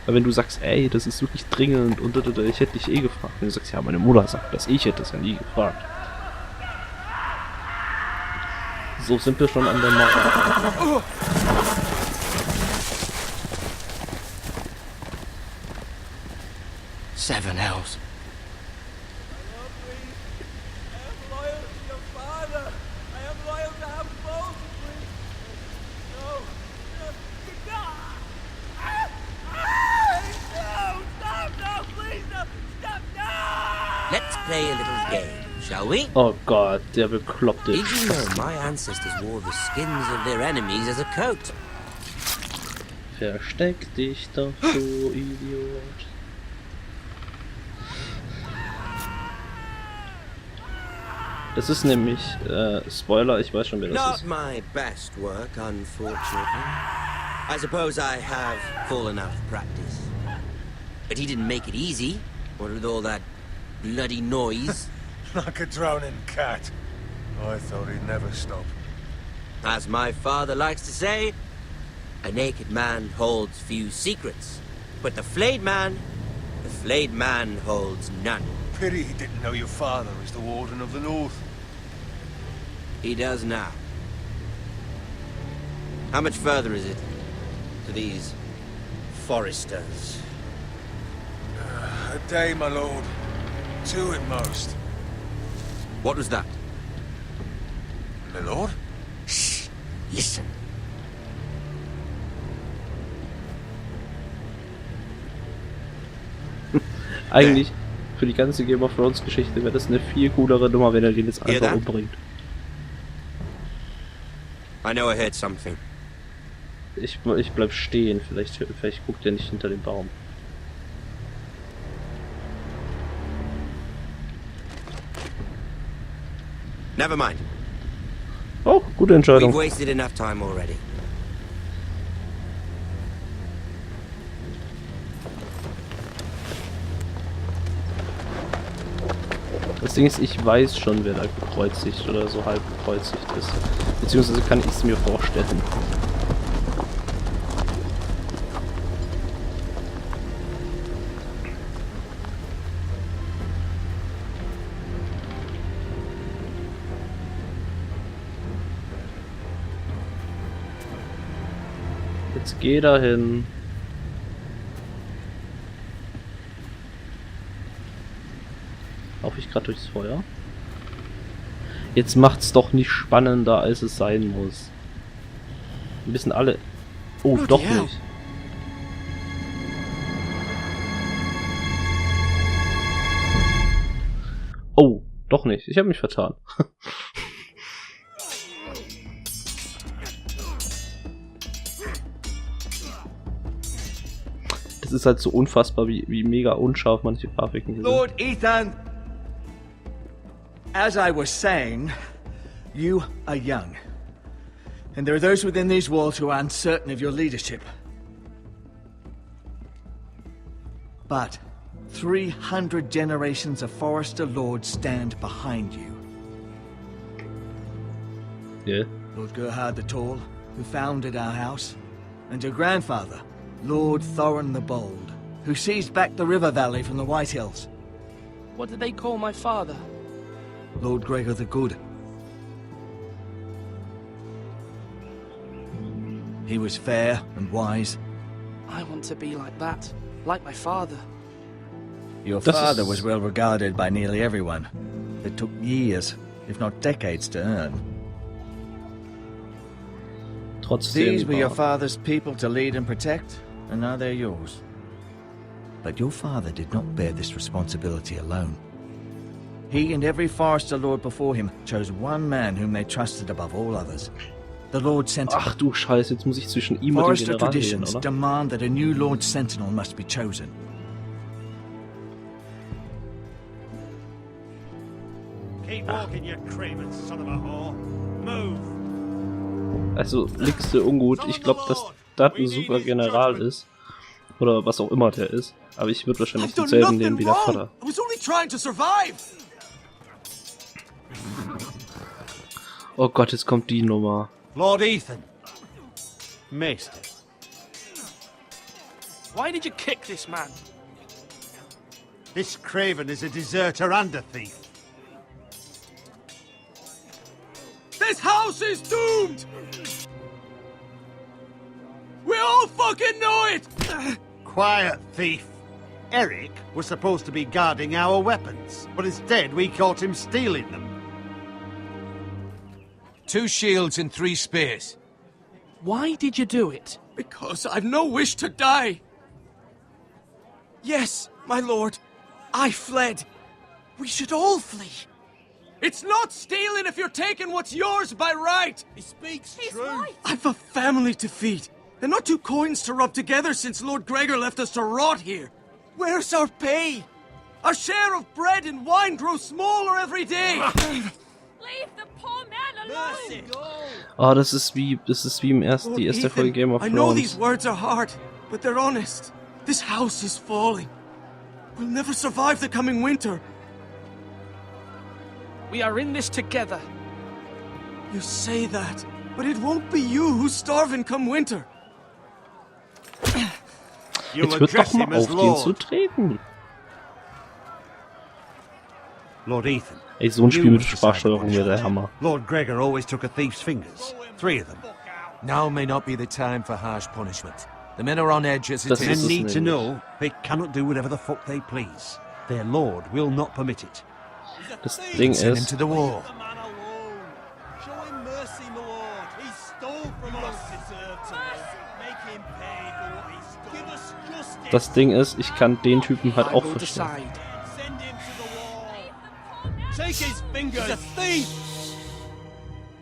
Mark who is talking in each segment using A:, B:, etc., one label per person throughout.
A: Weil wenn du sagst, ey, das ist wirklich dringend und ich hätte dich eh gefragt. Wenn du sagst, ja, meine Mutter sagt das, ich hätte das ja nie gefragt. So sind wir schon an der Mauer.
B: Seven hells. Let's play a little game, shall we?
A: Oh Gott, der bekloppte.
B: Did you know my ancestors wore the skins of their enemies as a coat?
A: Versteck dich doch, du Idiot. Das ist nämlich, Spoiler, ich weiß schon, wer das ist.
B: Not my best work, unfortunately. I suppose I have fallen out of practice. But he didn't make it easy, what with all that bloody noise.
C: Like a drowning cat. I thought he'd never stop.
B: As my father likes to say, a naked man holds few secrets. But the flayed man holds none.
C: Pity he didn't know your father is the Warden of the North.
B: He does now. How much further is it to these foresters?
C: A day, my lord. 2 at most.
B: What was that?
C: My lord?
B: Shh! Listen.
A: Eigentlich, für die ganze Game of Thrones Geschichte wäre das eine viel coolere Nummer, wenn er den jetzt einfach umbringt.
B: I know I heard something.
A: Ich bleib stehen, vielleicht guckt er nicht hinter dem Baum.
B: Never mind.
A: Oh, gute Entscheidung.
B: We've wasted enough time already.
A: Das Ding ist, ich weiß schon, wer da gekreuzigt oder so halb gekreuzigt ist. Beziehungsweise kann ich es mir vorstellen. Jetzt geh da hin. Laufe ich gerade durchs Feuer? Jetzt macht's doch nicht spannender, als es sein muss. Wir wissen alle... Oh, doch nicht. Oh, doch nicht. Ich habe mich vertan. Das ist halt so unfassbar, wie mega unscharf manche Grafiken hier sind.
D: Lord Ethan! As I was saying, you are young. And there are those within these walls who are uncertain of your leadership. But 300 generations of Forester Lords stand behind you.
A: Yeah.
D: Lord Gerhard the Tall, who founded our house, and your grandfather, Lord Thorin the Bold, who seized back the river valley from the White Hills.
E: What did they call my father?
D: Lord Gregor the Good. He was fair and wise.
E: I want to be like that, like my father.
D: Your father was well regarded by nearly everyone. It took years, if not decades, to earn. These were your father's people to lead and protect, and now they're yours. But your father did not bear this responsibility alone. He and every Forester Lord before him chose one man whom they trusted above all others. The Lord Sentinel.
A: Ach du Scheiße, jetzt muss ich zwischen ihm und dem
D: Forester
A: General
D: traditions
A: wählen, oder?
D: demand that a new Lord Sentinel must be chosen.
C: Keep walking, you craven son of a whore. Move.
A: Also, nix so ungut. Ich glaube, dass das ein super General ist. Oder was auch immer der ist. Aber ich würde wahrscheinlich denselben nehmen wie der Vater.
D: I was only trying to survive.
A: Oh Gott, jetzt kommt die Nummer.
C: Lord Ethan. Missed.
E: Why did you kick this man?
F: This craven is a deserter and a thief.
C: This house is doomed! We all fucking know it!
F: Quiet, thief. Eric was supposed to be guarding our weapons, but instead we caught him stealing them.
C: 2 shields and 3 spears.
E: Why did you do it?
C: Because I've no wish to die. Yes, my lord. I fled. We should all flee. It's not stealing if you're taking what's yours by right. He speaks true. Right. I've a family to feed, and not 2 coins to rub together since Lord Gregor left us to rot here. Where's our pay? Our share of bread and wine grows smaller every day.
G: Leave the poor man alone.
A: Oh, das ist wie im ersten, die erste Folge Game of
C: I know
A: Thrones.
C: these words are hard, but they're honest. This house is falling. We'll never survive the coming winter.
E: We are in this together.
C: You say that, but it won't be you who's starving come winter.
A: Jetzt wird doch mal auf den zu treten.
F: Lord Ethan.
A: Ey, so ein Spiel mit Sprachsteuerung wäre der Hammer.
F: Lord Gregor always took a thief's fingers. 3 of them.
H: Now may not be the time for harsh punishment. The men are on edge as it
A: Das
H: is.
A: ist
F: Men
A: es
F: need to
A: nämlich.
F: know they cannot do whatever the fuck they please. Their lord will not permit it.
A: Das Ding
H: Send him
A: ist,
H: to the war.
A: ich kann den Typen halt
E: I
A: auch
E: will
A: verstehen.
E: decide.
C: Take his fingers! He's a thief!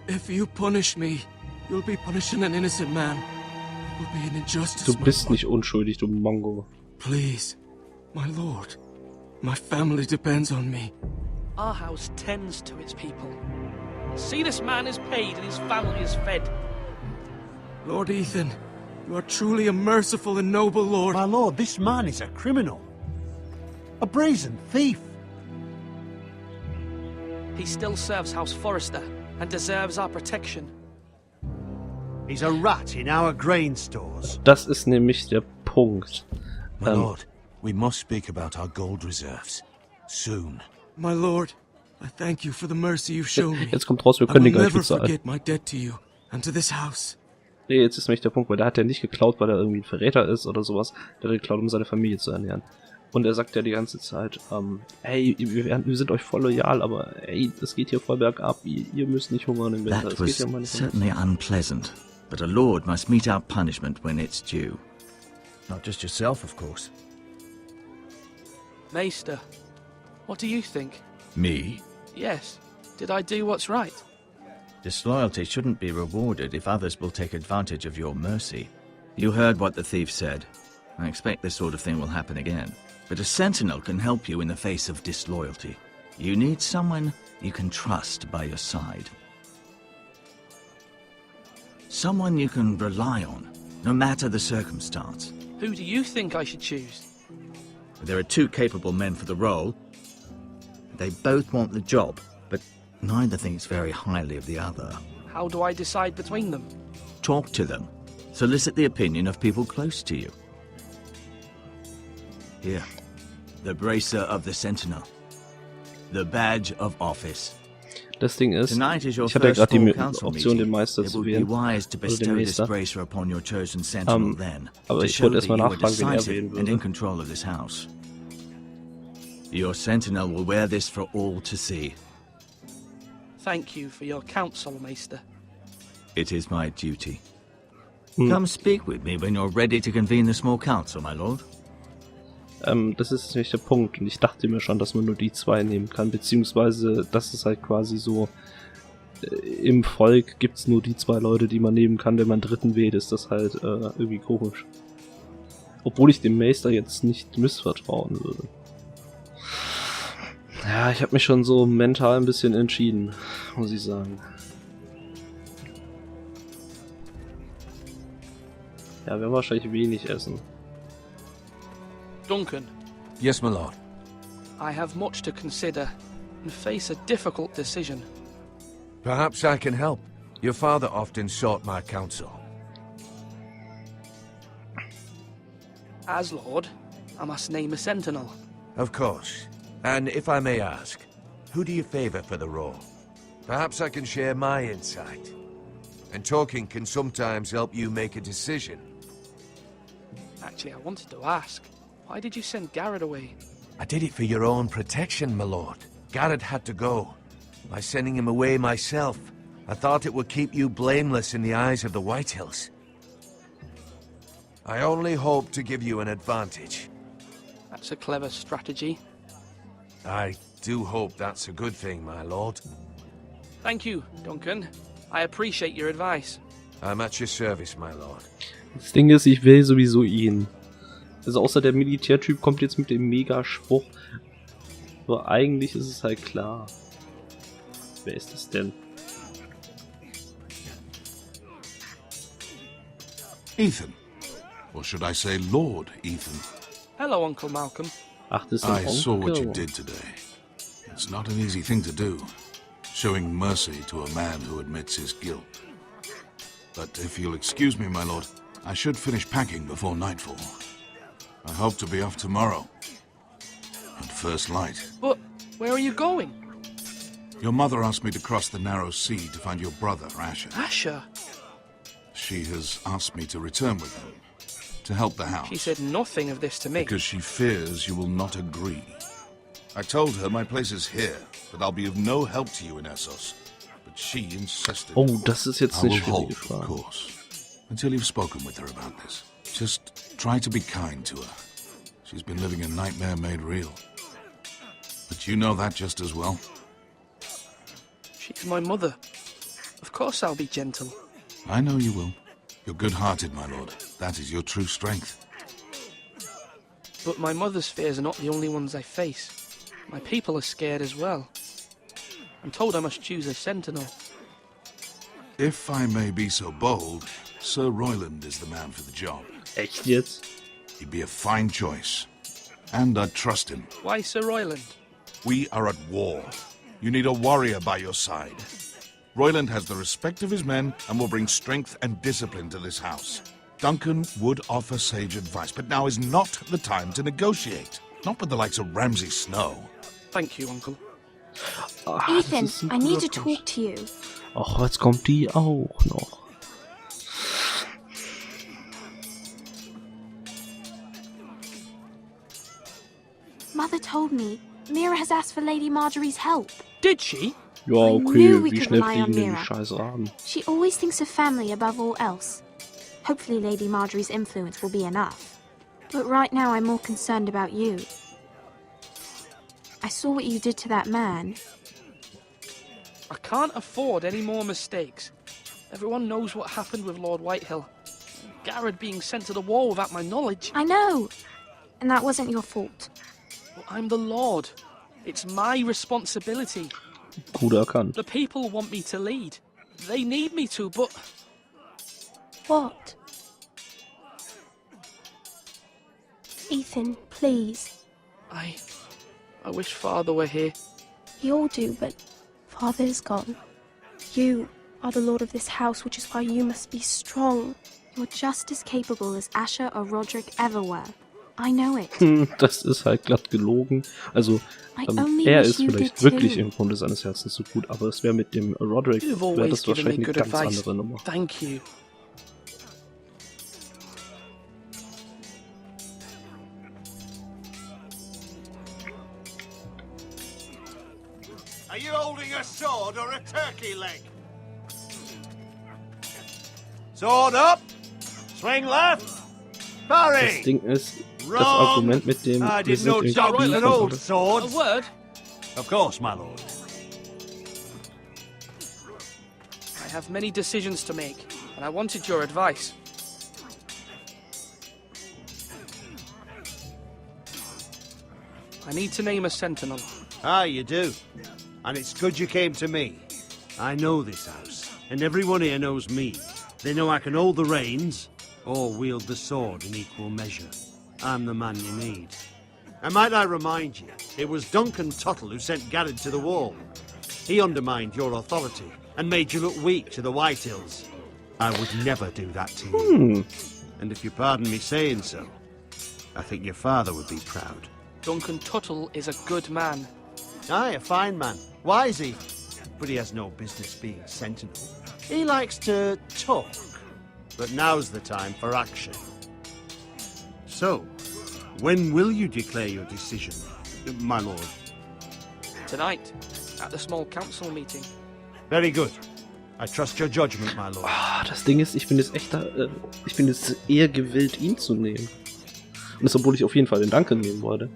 C: If you punish me, you'll be punishing an innocent man. It will be an injustice.
A: Du
C: my
A: bist
C: lord.
A: nicht unschuldig, du Mongo.
C: Please, my lord. My family depends on me.
E: Our house tends to its people. See, this man is paid and his family is fed.
C: Lord Ethan, you are truly a merciful and noble lord.
F: My lord, this man is a criminal. A brazen thief.
E: He still serves House Forrester and deserves our protection.
F: He's a rat in our grain stores.
A: Das ist nämlich der Punkt.
H: My lord, we must speak about our gold reserves. Soon.
C: My lord, I thank you for the mercy you've shown me.
A: Jetzt kommt raus, wir
C: I
A: können
C: will
A: den gar nicht
C: never
A: bezahlen.
C: forget my debt to you and to this house.
A: Nee, jetzt ist nämlich der Punkt, weil der hat ja nicht geklaut, weil er irgendwie ein Verräter ist oder sowas. Der hat geklaut, um seine Familie zu ernähren. Und er sagt ja die ganze Zeit, hey, wir sind euch voll loyal, aber ey, das geht hier voll bergab. Ihr müsst nicht hungern im Winter.
D: That
A: Das geht
D: was
A: ja mal nicht.
D: certainly unpleasant, but a lord must mete out punishment when it's due. Not just yourself, of course.
E: Maester, what do you think?
D: Me?
E: Yes. Did I do what's right?
D: Disloyalty shouldn't be rewarded if others will take advantage of your mercy. You heard what the thief said. I expect this sort of thing will happen again. But a sentinel can help you in the face of disloyalty. You need someone you can trust by your side. Someone you can rely on, no matter the circumstance.
E: Who do you think I should choose?
D: There are 2 capable men for the role. They both want the job, but neither thinks very highly of the other.
E: How do I decide between them?
D: Talk to them. Solicit the opinion of people close to you. Here, the bracer of the sentinel. The badge of office.
A: Das Ding ist,
D: Tonight is your
A: ich hatte ja
D: first
A: gerade die
D: full council
A: Option, den
D: meeting.
A: Meister
D: It
A: zu
D: would be
A: wählen.
D: wise to
A: Oder den
D: bestow this
A: Meister.
D: bracer upon your chosen sentinel then,
A: aber
D: to
A: ich
D: show
A: wollte
D: that
A: erstmal
D: you are
A: nachfragen, wen er
D: decisive
A: wählen
D: and in
A: würde.
D: control of this house. Your sentinel will wear this for all to see.
E: Thank you for your counsel, Maester.
D: It is my duty. Come speak with me when you're ready to convene the small council, my lord.
A: Das ist nämlich der Punkt. Und ich dachte mir schon, dass man nur die 2 nehmen kann. Beziehungsweise, das ist halt quasi so, im Volk gibt es nur die 2 Leute, die man nehmen kann. Wenn man 3. wählt, ist das halt irgendwie komisch. Obwohl ich dem Meister jetzt nicht missvertrauen würde. Ja, ich habe mich schon so mental ein bisschen entschieden, muss ich sagen. Ja, wir werden wahrscheinlich wenig essen.
E: Duncan,
H: Yes, my lord.
E: I have much to consider and face a difficult decision.
H: Perhaps I can help. Your father often sought my counsel.
E: As Lord, I must name a sentinel.
H: Of course. And if I may ask, who do you favor for the role? Perhaps I can share my insight. And talking can sometimes help you make a decision.
E: Actually, I wanted to ask, why did you send Garrett away?
H: I did it for your own protection, my lord. Garrett had to go. By sending him away myself, I thought it would keep you blameless in the eyes of the Whitehills. I only hope to give you an advantage.
E: That's a clever strategy.
H: I do hope that's a good thing, my lord.
E: Thank you, Duncan. I appreciate your advice.
H: I'm at your service, my lord.
A: Das Ding ist, ich will sowieso ihn. Also außer der Militärtyp kommt jetzt mit dem Mega-Spruch. Aber eigentlich ist es halt klar. Wer ist das denn?
I: Ethan. Or should I say Lord Ethan?
E: Hello, Uncle Malcolm.
A: Ach, das ist ein
I: I saw what you
A: Onkel.
I: did today. It's not an easy thing to do, showing mercy to a man who admits his guilt. But if you'll excuse me, my lord, I should finish packing before nightfall. I hope to be off tomorrow. At first light.
E: But where are you going?
I: Your mother asked me to cross the narrow sea to find your brother, Asher.
E: Asher?
I: She has asked me to return with him, to help the house.
E: She said nothing of this to me.
I: Because she fears you will not agree. I told her my place is here, that I'll be of no help to you in Essos. But she insisted.
A: Oh, das ist jetzt
I: I
A: eine
I: will hold,
A: schwierige
I: of
A: Frage.
I: course, until you've spoken with her about this. Just try to be kind to her. She's been living a nightmare made real. But you know that just as well.
E: She's my mother. Of course I'll be gentle.
I: I know you will. You're good-hearted, my lord. That is your true strength.
E: But my mother's fears are not the only ones I face. My people are scared as well. I'm told I must choose a sentinel.
I: If I may be so bold, Sir Royland is the man for the job.
A: Echt jetzt?
I: He'd be a fine choice. And I'd trust him.
E: Why Sir Royland?
I: We are at war. You need a warrior by your side. Royland has the respect of his men and will bring strength and discipline to this house. Duncan would offer sage advice, but now is not the time to negotiate. Not with the likes of Ramsay Snow.
E: Thank you, Uncle.
A: Ah,
G: Ethan,
A: das ist ein
G: I need to
A: guter
G: talk
A: Punkt.
G: to you.
A: Ach, jetzt kommt die auch noch.
G: Mother told me Mira has asked for Lady Marjorie's help.
E: Did she?
A: Ja,
G: I
A: okay,
G: knew we
A: wie
G: could
A: schnell
G: rely on
A: fliegen denn die
G: Mira.
A: scheiß Raben?
G: She always thinks of family above all else. Hopefully Lady Marjorie's influence will be enough. But right now I'm more concerned about you. I saw what you did to that man.
E: I can't afford any more mistakes. Everyone knows what happened with Lord Whitehill. Garrett being sent to the war without my knowledge.
G: I know. And that wasn't your fault.
E: Well, I'm the Lord. It's my responsibility.
A: Gut erkannt.
E: The people want me to lead. They need me to, but
G: What? Ethan, please.
E: I wish Father were here.
G: We all do, but Father is gone. You are the lord of this house, which is why you must be strong. You're just as capable as Asher or Roderick ever were. I know it.
A: Das ist halt glatt gelogen. Also,
G: I only
A: er
G: wish
A: ist
G: you
A: vielleicht
G: did
A: wirklich
G: too.
A: im Grunde seines Herzens so gut, aber es wäre mit dem Roderick,
E: You've
A: wäre
E: always
A: das
E: given me
A: wahrscheinlich eine
E: good
A: ganz
E: advice.
A: andere Nummer.
E: Thank you.
F: Are you holding a sword or a turkey leg? Sword up! Swing left!
A: Das
F: Parry!
A: Ding ist, das
F: Wrong.
A: Argument mit dem,
F: I
A: wir
F: didn't know
A: sind im
F: dogs
A: Krieg
F: and
A: und
F: old
A: so.
E: A
F: swords.
E: word?
F: Of course, my lord.
E: I have many decisions to make, and I wanted your advice. I need to name a sentinel.
F: Ah, you do. And it's good you came to me. I know this house, and everyone here knows me. They know I can hold the reins, or wield the sword in equal measure. I'm the man you need. And might I remind you, it was Duncan Tuttle who sent Garrett to the wall. He undermined your authority, and made you look weak to the Whitehills. I would never do that to you. And if you pardon me saying so, I think your father would be proud.
E: Duncan Tuttle is a good man.
F: Aye, a fine man. Wise even. But he has no business being sentinel. He likes to talk. But now's the time for action. So, when will you declare your decision, my lord?
E: Tonight, at the small council meeting.
F: Very good. I trust your judgment, my lord.
A: Das Ding ist, ich bin jetzt eher gewillt, ihn zu nehmen. Und das, obwohl ich auf jeden Fall den Duncan nehmen wollte.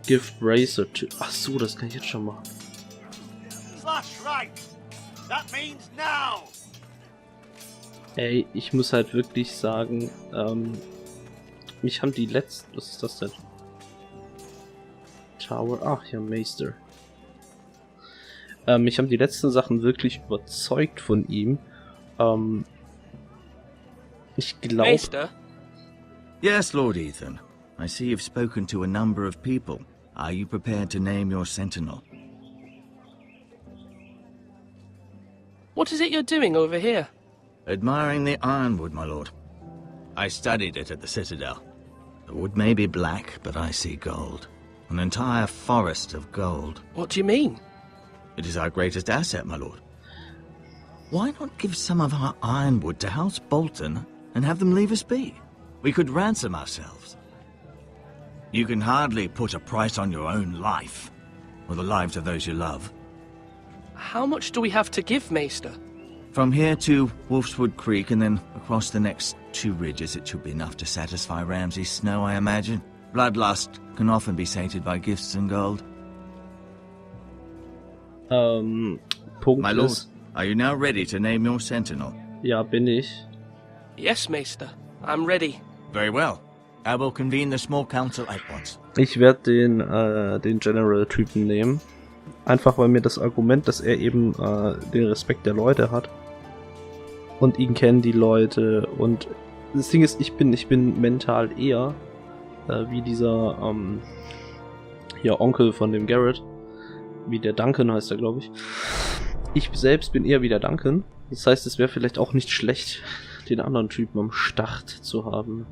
A: Gift Bracer to... Ach so, das kann ich jetzt schon machen.
F: Slash right. That means now.
A: Ey, ich muss halt wirklich sagen, mich haben die letzten... Was ist das denn? Tower... Ach ja, Meister. Mich haben die letzten Sachen wirklich überzeugt von ihm. Ich glaube...
E: Meister?
D: Yes, Lord Ethan. I see you've spoken to a number of people. Are you prepared to name your sentinel?
E: What is it you're doing over here?
D: Admiring the ironwood, my lord. I studied it at the Citadel. The wood may be black, but I see gold. An entire forest of gold.
E: What do you mean?
D: It is our greatest asset, my lord. Why not give some of our ironwood to House Bolton and have them leave us be? We could ransom ourselves. You can hardly put a price on your own life, or the lives of those you love.
E: How much do we have to give, Meister?
D: From here to Wolfswood Creek and then across the next 2 ridges, it should be enough to satisfy Ramsay Snow, I imagine. Bloodlust can often be sated by gifts and gold.
A: Punkt
D: My lord,
A: ist...
D: are you now ready to name your sentinel?
A: Ja, bin ich.
E: Yes, Meister. I'm ready.
D: Very well. I will convene the small council at once.
A: Ich werde den General-Typen nehmen. Einfach weil mir das Argument, dass er eben den Respekt der Leute hat. Und ihn kennen die Leute. Und das Ding ist, ich bin mental eher wie dieser hier Onkel von dem Garrett. Wie der Duncan heißt er, glaube ich. Ich selbst bin eher wie der Duncan. Das heißt, es wäre vielleicht auch nicht schlecht, den anderen Typen am Start zu haben.